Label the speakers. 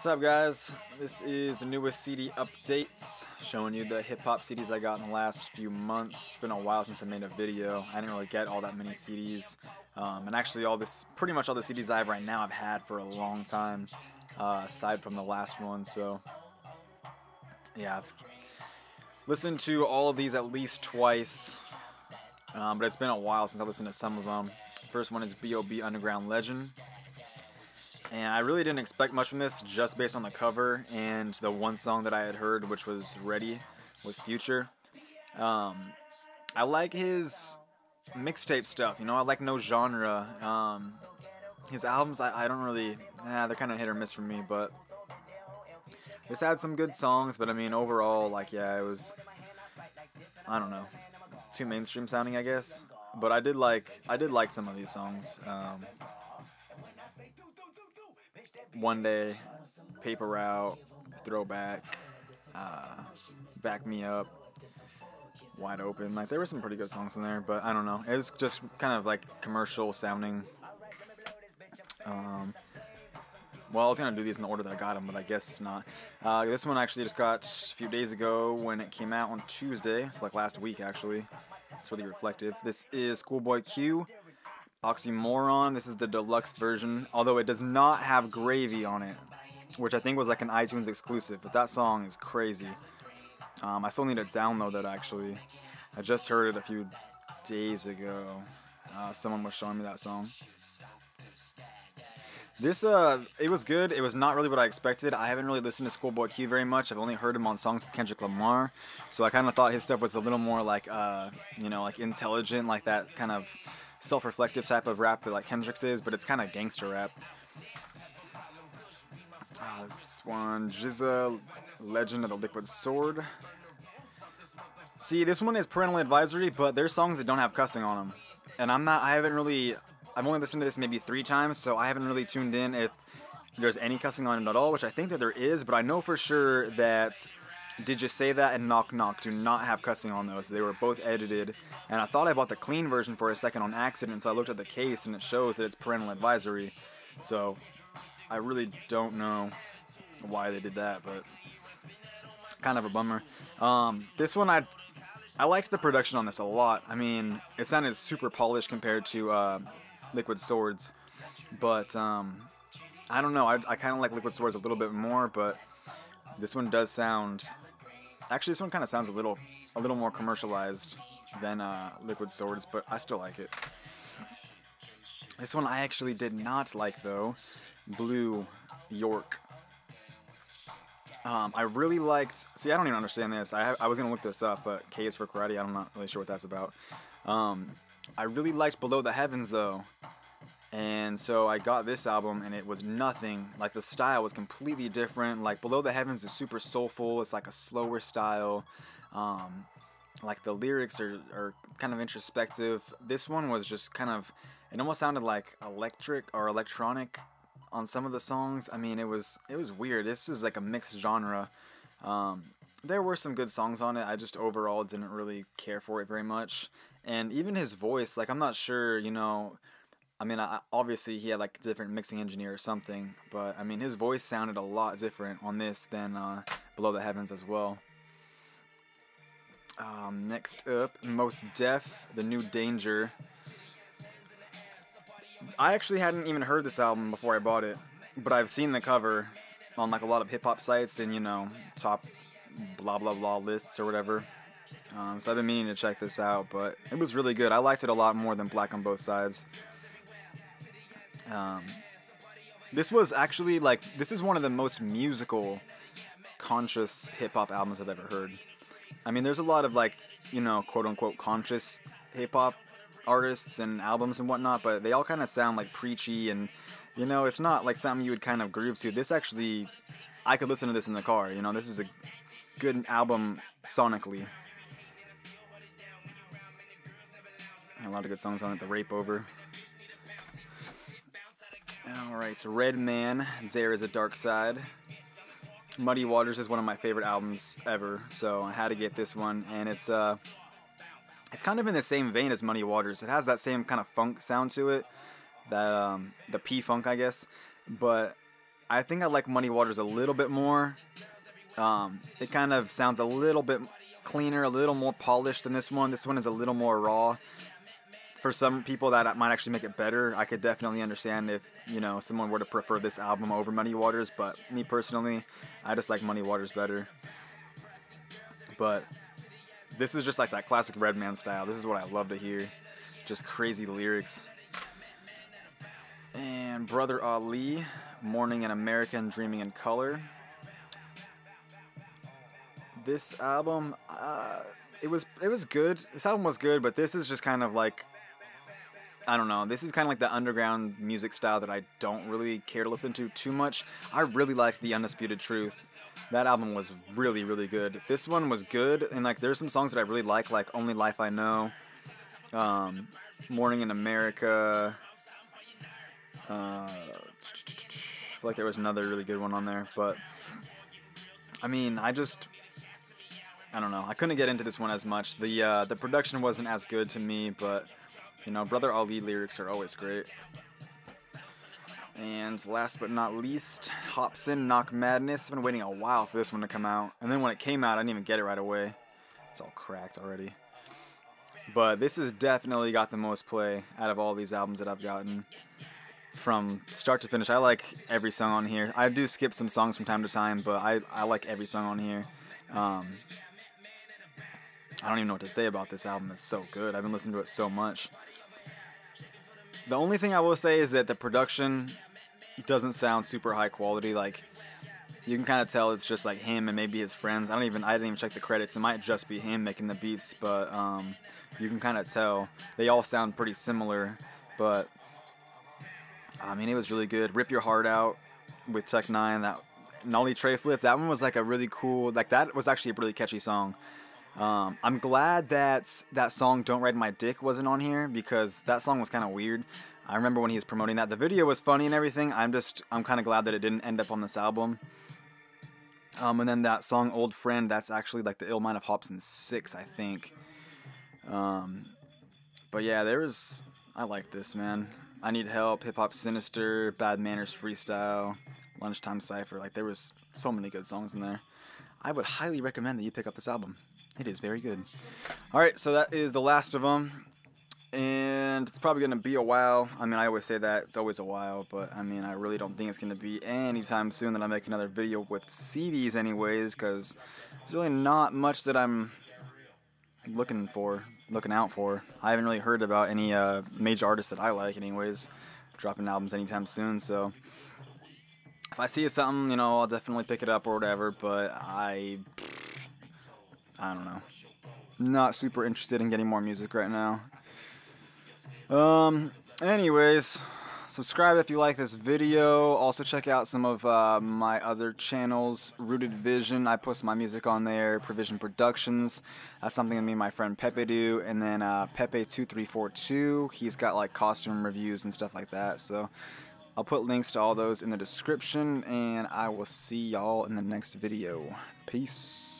Speaker 1: What's up, guys? This is the newest CD updates, showing you the hip-hop CDs I got in the last few months. It's been a while since I made a video. I didn't really get all that many CDs, and actually pretty much all the CDs I have right now I've had for a long time, aside from the last one. So yeah, I've listened to all of these at least twice, but it's been a while since I listened to some of them. First one is B.o.B Underground Legend. And I really didn't expect much from this, just based on the cover and the one song that I had heard, which was Ready with Future. I like his mixtape stuff, you know, I like no genre. His albums, I don't really, they're kind of hit or miss for me, but this had some good songs, but I mean, overall, like, yeah, it was, I don't know, too mainstream sounding, I guess. But I did like some of these songs. One Day, Paper Route, Throwback, Back Me Up, Wide Open. Like, there were some pretty good songs in there, but I don't know. It was just kind of like commercial sounding. Well, I was gonna do these in the order that I got them, but I guess not. This one actually just got a few days ago when it came out on Tuesday. It's like last week, actually. It's really reflective. This is Schoolboy Q Oxymoron. This is the deluxe version, although it does not have Gravy on it, which I think was like an iTunes exclusive, but that song is crazy. I still need to download that, actually. I just heard it a few days ago. Someone was showing me that song. This, it was good. It was not really what I expected. I haven't really listened to Schoolboy Q very much. I've only heard him on songs with Kendrick Lamar, so I kind of thought his stuff was a little more like, you know, like intelligent, like that kind of self-reflective type of rap that like Kendrick's is, but it's kind of gangster rap. This one, Jizza, Legend of the Liquid Sword. See, this one is parental advisory, but there's songs that don't have cussing on them, and I've only listened to this maybe 3 times, so I haven't really tuned in if there's any cussing on it at all, which I think that there is, but I know for sure that Did You Say That and Knock Knock do not have cussing on those. They were both edited, and I thought I bought the clean version for a second on accident, so I looked at the case and it shows that it's parental advisory. So I really don't know why they did that, but kind of a bummer. This one, I liked the production on this a lot. I mean, it sounded super polished compared to Liquid Swords, but I don't know. I kind of like Liquid Swords a little bit more, but this one does sound. Actually, this one kind of sounds a little more commercialized than Liquid Swords, but I still like it. This one I actually did not like, though. Blu-York. I really liked. See, I don't even understand this. I was gonna look this up, but K is for karate. I'm not really sure what that's about. I really liked Below the Heavens, though. And so I got this album, and it was nothing. Like, the style was completely different. Like, Below the Heavens is super soulful. It's like a slower style. Like, the lyrics are kind of introspective. This one was just kind of, it almost sounded like electric or electronic on some of the songs. I mean, it was weird. This is like a mixed genre. There were some good songs on it. I just overall didn't really care for it very much. And even his voice, like, I'm not sure, you know, I mean, obviously he had like a different mixing engineer or something, but I mean, his voice sounded a lot different on this than Below the Heavens as well. Next up, Most Def, The New Danger. I actually hadn't even heard this album before I bought it, but I've seen the cover on like a lot of hip-hop sites and, you know, top blah blah blah lists or whatever. So I've been meaning to check this out, but it was really good. I liked it a lot more than Black on Both Sides. This was actually like, this is one of the most musical, conscious hip-hop albums I've ever heard. I mean, there's a lot of like, you know, quote-unquote conscious hip-hop artists and albums and whatnot, but they all kind of sound like preachy, and, you know, it's not like something you would kind of groove to. This actually, I could listen to this in the car, you know, this is a good album sonically. A lot of good songs on it. The Rape Over. Alright, so Redman, There Is a Darkside. Muddy Waters is one of my favorite albums ever, so I had to get this one, and it's kind of in the same vein as Muddy Waters. It has that same kind of funk sound to it, that the P-funk, I guess, but I think I like Muddy Waters a little bit more. It kind of sounds a little bit cleaner, a little more polished than this one. This one is a little more raw. For some people that might actually make it better. I could definitely understand if, you know, someone were to prefer this album over Muddy Waters, but me personally, I just like Muddy Waters better. But this is just like that classic Redman style. This is what I love to hear. Just crazy lyrics. And Brother Ali, Mourning in American, Dreaming in Color. This album, it was good. This album was good, but this is just kind of like, I don't know. This is kind of like the underground music style that I don't really care to listen to too much. I really liked The Undisputed Truth. That album was really, really good. This one was good, and like there's some songs that I really like Only Life I Know, Mourning in America. I feel like there was another really good one on there, but I mean, I don't know. I couldn't get into this one as much. The production wasn't as good to me, but you know, Brother Ali lyrics are always great. And last but not least, Hopsin, Knock Madness. I've been waiting a while for this one to come out, and then when it came out, I didn't even get it right away. It's all cracked already. But this has definitely got the most play out of all these albums that I've gotten. From start to finish, I like every song on here. I do skip some songs from time to time, but I like every song on here. I don't even know what to say about this album. It's so good. I've been listening to it so much. The only thing I will say is that the production doesn't sound super high quality. Like, you can kind of tell it's just like him and maybe his friends. I didn't even check the credits. It might just be him making the beats, but you can kind of tell they all sound pretty similar. But I mean, it was really good. Rip Your Heart Out with Tech 9, that Nolly Tray Flip, that one was like a really cool, like that was actually a really catchy song. I'm glad that that song Don't Ride My Dick wasn't on here, because that song was kind of weird. I remember when he was promoting that. The video was funny and everything. I'm kind of glad that it didn't end up on this album. And then that song Old Friend, that's actually like the Ill Mind of Hopsin 6, I think. But yeah, I like this, man. I Need Help, Hip Hop Sinister, Bad Manners Freestyle, Lunchtime Cypher. Like, there was so many good songs in there. I would highly recommend that you pick up this album. It is very good. Alright, so that is the last of them. And it's probably going to be a while. I mean, I always say that. It's always a while. But, I mean, I really don't think it's going to be anytime soon that I make another video with CDs anyways. Because there's really not much that I'm looking out for. I haven't really heard about any major artists that I like anyways dropping albums anytime soon. So, if I see something, you know, I'll definitely pick it up or whatever. But I don't know. Not super interested in getting more music right now. Anyways, subscribe if you like this video. Also check out some of my other channels. Rooted Vision, I post my music on there. Provision Productions, that's something that me and my friend Pepe do. And then Pepe2342, he's got like costume reviews and stuff like that. So I'll put links to all those in the description, and I will see y'all in the next video. Peace.